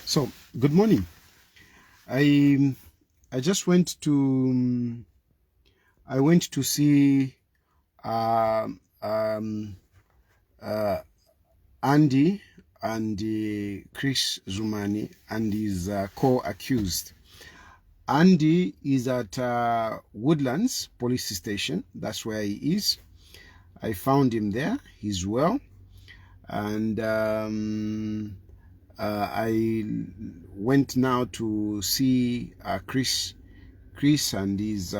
So, good morning. I just went to see um, um, uh, Andy and Chris Zumani and his co-accused. Andy is at Woodlands police station. That's where he is. I found him there. He's well, and I went now to see Chris and his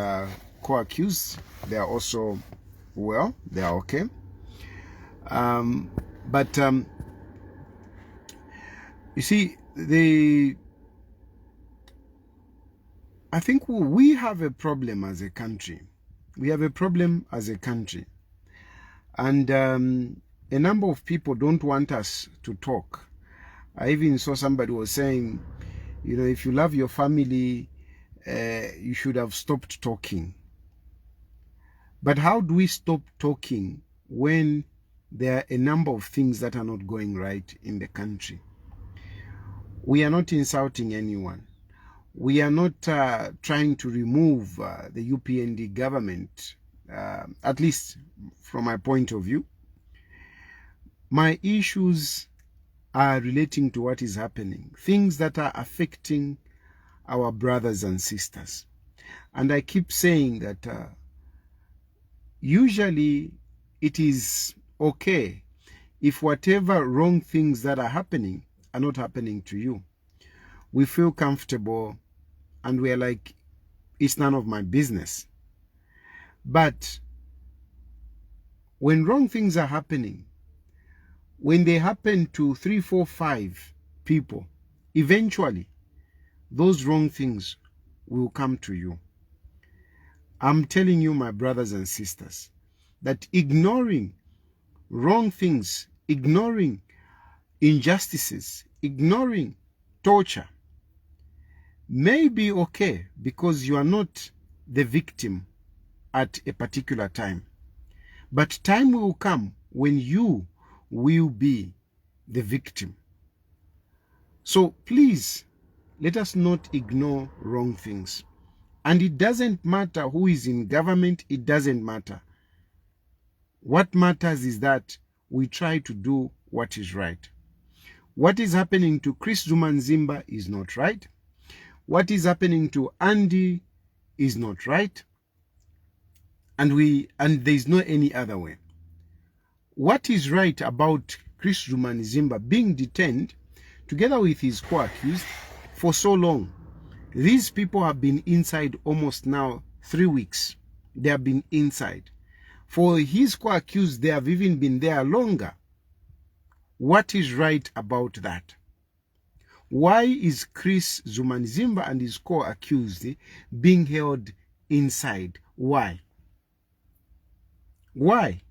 co-accused. They are also well. They are okay. But you see, I think we have a problem as a country. We have a problem as a country, and a number of people don't want us to talk. I even saw somebody was saying, you know, if you love your family, you should have stopped talking. But how do we stop talking when there are a number of things that are not going right in the country? We are not insulting anyone. We are not trying to remove the UPND government, at least from my point of view. My issues are relating to what is happening, things that are affecting our brothers and sisters. And I keep saying that usually it is okay if whatever wrong things that are happening are not happening to you. We feel comfortable and we're like, it's none of my business. But when wrong things are happening, when they happen to 3, 4, 5 people, eventually those wrong things will come to you. I'm telling you, my brothers and sisters, that ignoring wrong things, ignoring injustices, ignoring torture may be okay because you are not the victim at a particular time. But time will come when you will be the victim. So please, let us not ignore wrong things. And it doesn't matter who is in government, it doesn't matter. What matters is that we try to do what is right. What is happening to Chris Zumanzimba is not right. What is happening to Andy is not right. And there is no any other way. What is right about Chris Zumanzimba being detained together with his co-accused for so long? These people have been inside almost now 3 weeks. They have been inside. For his co-accused, they have even been there longer. What is right about that? Why is Chris Zumanzimba and his co-accused being held inside? Why? Why?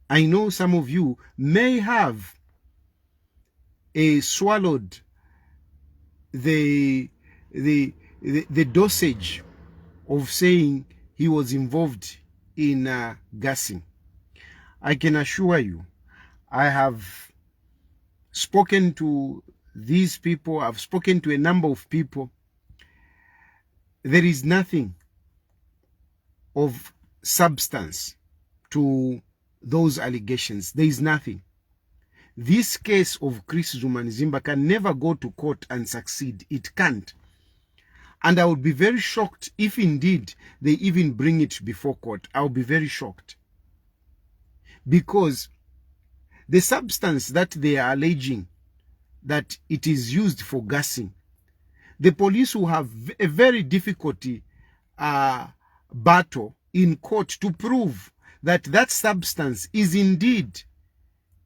I know some of you may have swallowed the dosage of saying he was involved in gassing. I can assure you, I have spoken to these people, I've spoken to a number of people. There is nothing of substance to those allegations. There is nothing. This case of Chris Zumanzimba can never go to court and succeed. It can't. And I would be very shocked if indeed they even bring it before court. I would be very shocked. Because the substance that they are alleging that it is used for gassing, the police will have a very difficult battle in court to prove that that substance is indeed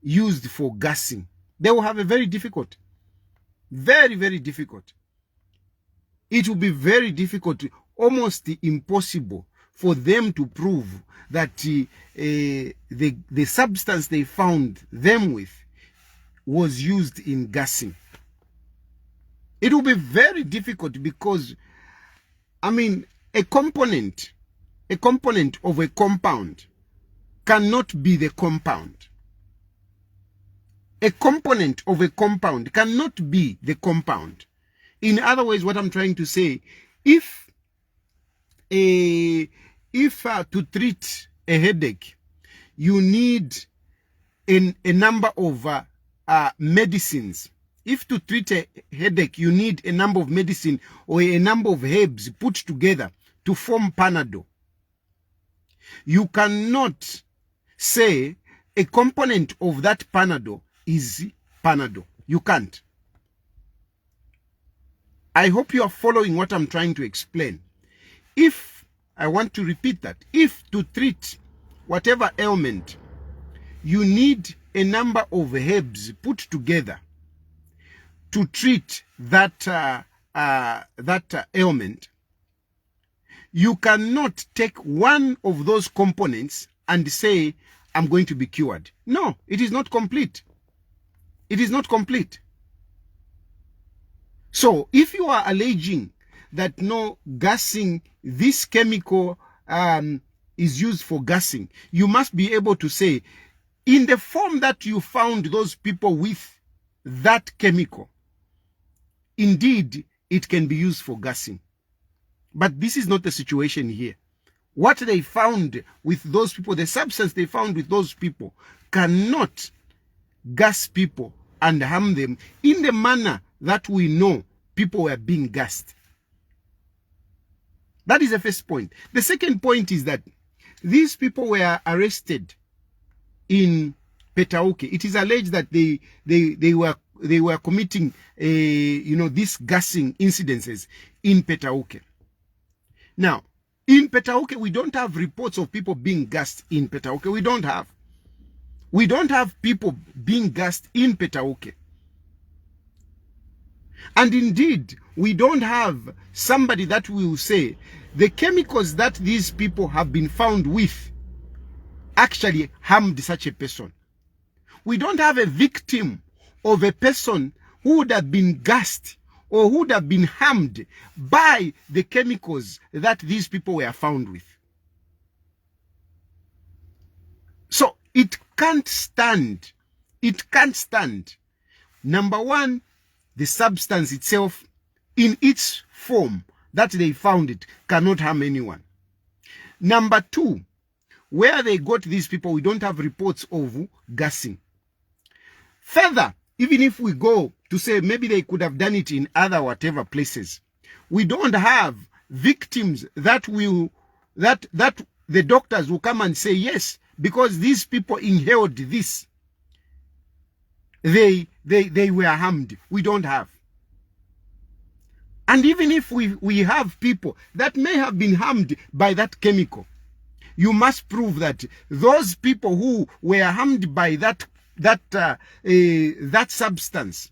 used for gassing. They will have a very difficult, very, very difficult. It will be very difficult, almost impossible for them to prove that the substance they found them with was used in gassing. It will be very difficult because, I mean, a component of a compound cannot be the compound. A component of a compound cannot be the compound. In other words, what I'm trying to say, if to treat a headache, you need a number of medicines. If to treat a headache, you need a number of medicine or a number of herbs put together to form Panadol, you cannot say a component of that Panadol is Panadol. You can't. I hope you are following what I'm trying to explain. If, I want to repeat that, if to treat whatever ailment, you need a number of herbs put together to treat that ailment, you cannot take one of those components and say, I'm going to be cured. No, it is not complete. It is not complete. So if you are alleging that no, gassing, this chemical is used for gassing, you must be able to say, in the form that you found those people with that chemical, indeed, it can be used for gassing. But this is not the situation here. What they found with those people, the substance they found with those people, cannot gas people and harm them in the manner that we know people were being gassed. That is the first point. The second point is that these people were arrested in Petauke. It is alleged that they were committing these gassing incidences in Petauke. Now, in Petauke, we don't have reports of people being gassed in Petauke. We don't have. We don't have people being gassed in Petauke. And indeed, we don't have somebody that will say the chemicals that these people have been found with actually harmed such a person. We don't have a victim of a person who would have been gassed or who would have been harmed by the chemicals that these people were found with. So it can't stand. It can't stand. Number one, the substance itself, in its form that they found it, cannot harm anyone. Number two, where they got these people, we don't have reports of gassing. Further, even if we go to say maybe they could have done it in other whatever places, we don't have victims that the doctors will come and say, yes, because these people inhaled this, they were harmed. We don't have. And even if we have people that may have been harmed by that chemical, you must prove that those people who were harmed by that substance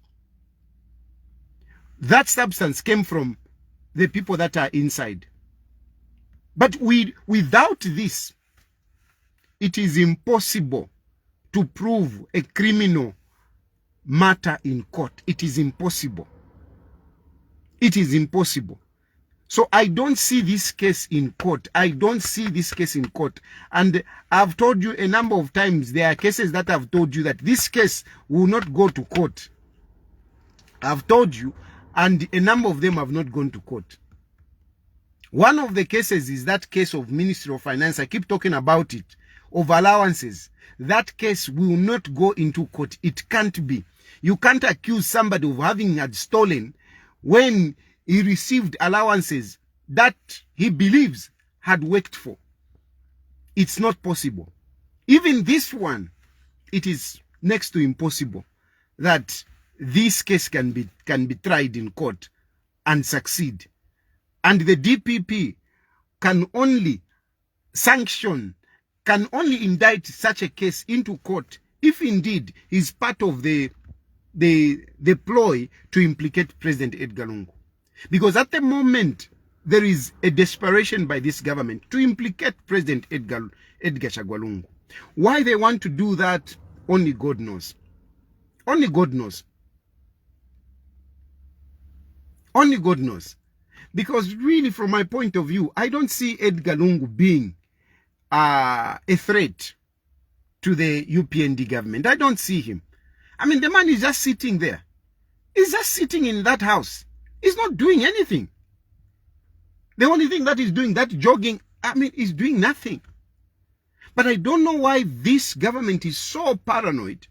came from the people that are inside. But without this, it is impossible to prove a criminal matter in court. It is impossible. It is impossible. So I don't see this case in court. I don't see this case in court. And I've told you a number of times, there are cases that I've told you that this case will not go to court. I've told you, and a number of them have not gone to court. One of the cases is that case of Ministry of Finance. I keep talking about it, of allowances. That case will not go into court. It can't be. You can't accuse somebody of having had stolen when he received allowances that he believes had worked for. It's not possible. Even this one, it is next to impossible that this case can be tried in court and succeed. And the DPP can only indict such a case into court if indeed is part of the ploy to implicate President Edgar Lungu. Because at the moment, there is a desperation by this government to implicate President Edgar Chagwa Lungu. Why they want to do that, only God knows. Only God knows. Only God knows. Because really, from my point of view, I don't see Edgar Lungu being a threat to the UPND government. I don't see him. I mean, the man is just sitting there. He's just sitting in that house. He's not doing anything. The only thing that he's doing, that jogging, I mean, he's doing nothing. But I don't know why this government is so paranoid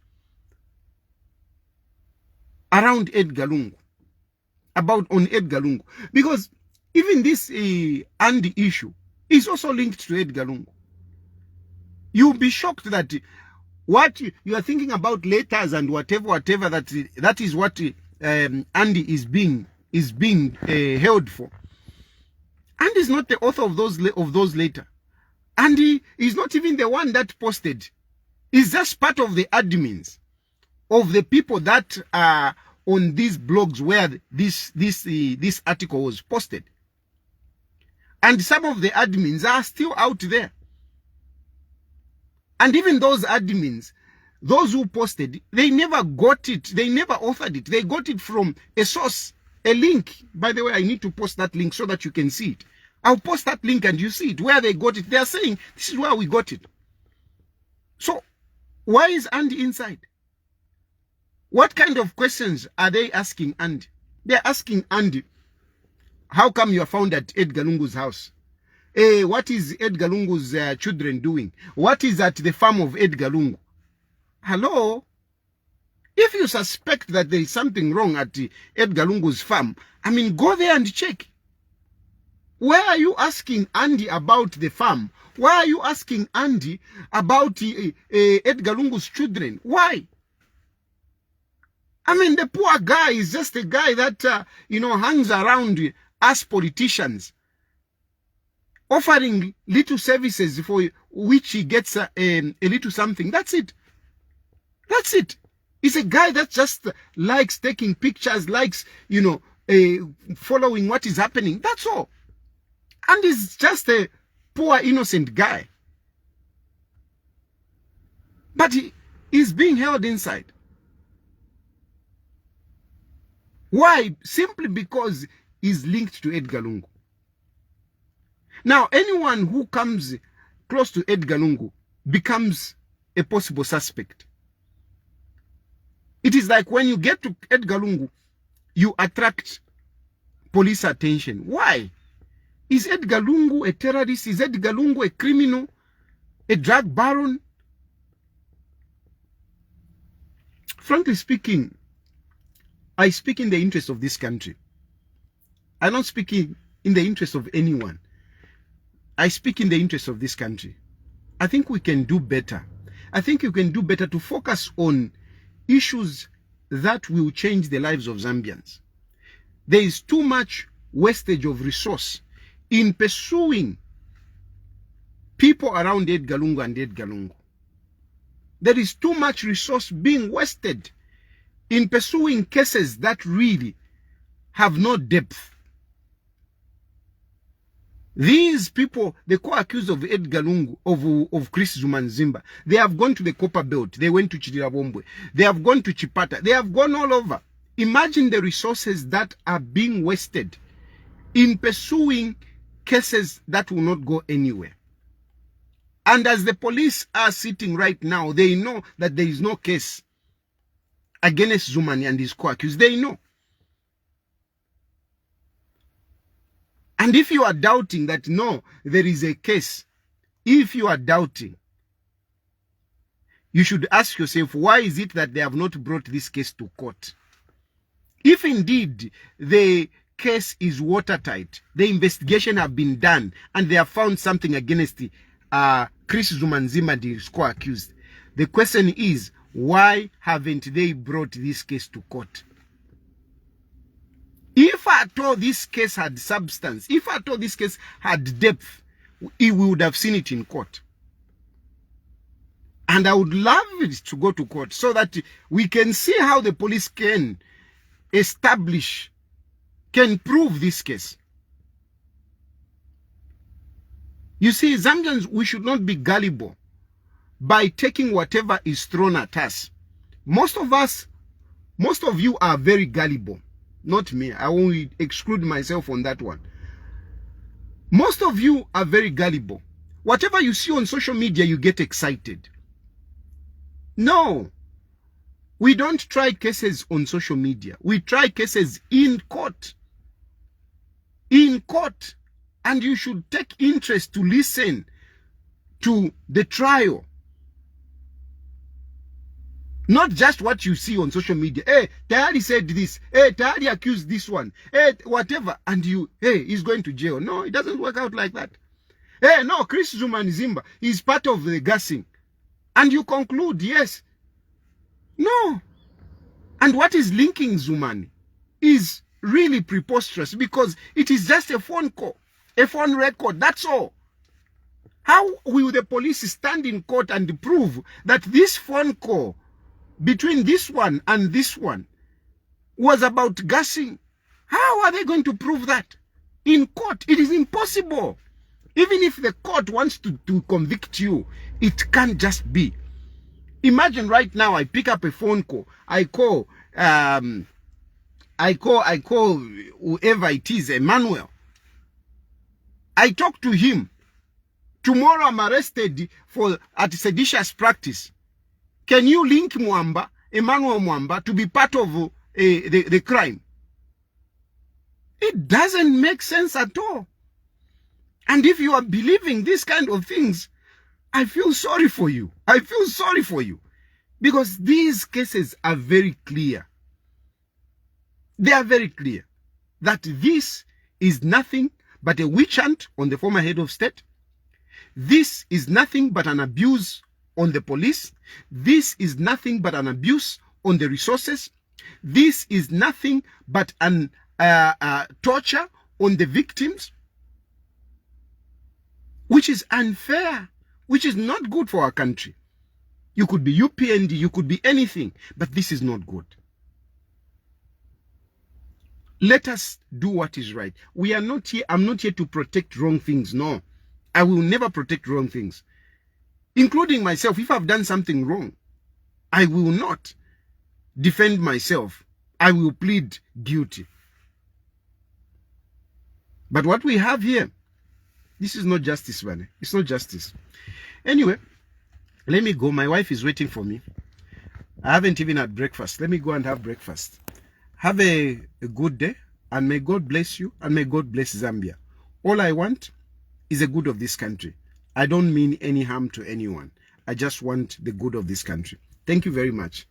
around Edgar Lungu, on Edgar Lungu. Because even this Andy issue is also linked to Edgar Lungu. You'll be shocked that what you are thinking about letters and whatever, that is what Andy is being held for. Andy is not the author of those letters. Andy is not even the one that posted. He's just part of the admins of the people that are on these blogs where this article was posted. And some of the admins are still out there. And even those admins, those who posted, they never got it. They never authored it. They got it from a source, a link. By the way, I need to post that link so that you can see it. I'll post that link and you see it, where they got it. They are saying, this is where we got it. So, why is Andy inside? What kind of questions are they asking Andy? They're asking Andy, how come you are found at Edgar Lungu's house? What is Edgar Lungu's children doing? What is at the farm of Edgar Lungu? Hello? If you suspect that there is something wrong at Edgar Lungu's farm, I mean, go there and check. Why are you asking Andy about the farm? Why are you asking Andy about Edgar Lungu's children? Why? I mean, the poor guy is just a guy that, hangs around us politicians, offering little services for which he gets a little something. That's it. That's it. He's a guy that just likes taking pictures, likes, following what is happening. That's all. And he's just a poor, innocent guy. But he's being held inside. Why? Simply because he's linked to Edgar Lungu. Now, anyone who comes close to Edgar Lungu becomes a possible suspect. It is like when you get to Edgar Lungu, you attract police attention. Why? Is Edgar Lungu a terrorist? Is Edgar Lungu a criminal? A drug baron? Frankly speaking, I speak in the interest of this country. I'm not speaking in the interest of anyone. I speak in the interest of this country. I think we can do better. I think you can do better to focus on issues that will change the lives of Zambians. There is too much wastage of resource in pursuing people around Edgar Lungu and Edgar Lungu. There is too much resource being wasted in pursuing cases that really have no depth. These people, the co-accused of Edgar Lungu, of Chris Zumanzimba, they have gone to the Copper Belt. They went to Chilufya. They have gone to Chipata. They have gone all over. Imagine the resources that are being wasted in pursuing cases that will not go anywhere. And as the police are sitting right now, they know that there is no case against Zumani and his co-accused. They know. And if you are doubting that, no, there is a case, if you are doubting, you should ask yourself, why is it that they have not brought this case to court? If indeed the case is watertight, the investigation have been done, and they have found something against Chris Zumanzima and his co-accused, the question is, why haven't they brought this case to court? If at all this case had substance, if at all this case had depth, we would have seen it in court. And I would love it to go to court so that we can see how the police can establish, can prove this case. You see, Zambians, we should not be gullible by taking whatever is thrown at us. Most of you are very gullible. Not me. I won't exclude myself on that one. Most of you are very gullible. Whatever you see on social media, you get excited. No. We don't try cases on social media. We try cases in court. In court. And you should take interest to listen to the trial. Not just what you see on social media. Hey, Tayali said this. Hey, Tayali accused this one. Hey, whatever. And you, hey, he's going to jail. No, it doesn't work out like that. Hey, no, Chris Zumanizimba is part of the gassing. And you conclude, yes. No. And what is linking Zumani is really preposterous because it is just a phone call, a phone record, that's all. How will the police stand in court and prove that this phone call between this one and this one was about gassing? How are they going to prove that? In court, it is impossible. Even if the court wants to convict you, it can't just be. Imagine right now I pick up a phone call. I call whoever it is, Emmanuel. I talk to him. Tomorrow I'm arrested at seditious practice. Can you link Mwamba, Emmanuel Mwamba, to be part of the crime? It doesn't make sense at all. And if you are believing these kind of things, I feel sorry for you. I feel sorry for you. Because these cases are very clear. They are very clear that this is nothing but a witch hunt on the former head of state. This is nothing but an abuse on the police. This is nothing but an abuse on the resources. This is nothing but an torture on the victims, which is unfair, which is not good for our country. You could be UPND, you could be anything, but this is not good. Let us do what is right. We are not here, I'm not here to protect wrong things, no. I will never protect wrong things. Including myself, if I've done something wrong, I will not defend myself. I will plead guilty. But what we have here, this is not justice, man. It's not justice. Anyway, let me go. My wife is waiting for me. I haven't even had breakfast. Let me go and have breakfast. Have a good day, and may God bless you, and may God bless Zambia. All I want is the good of this country. I don't mean any harm to anyone. I just want the good of this country. Thank you very much.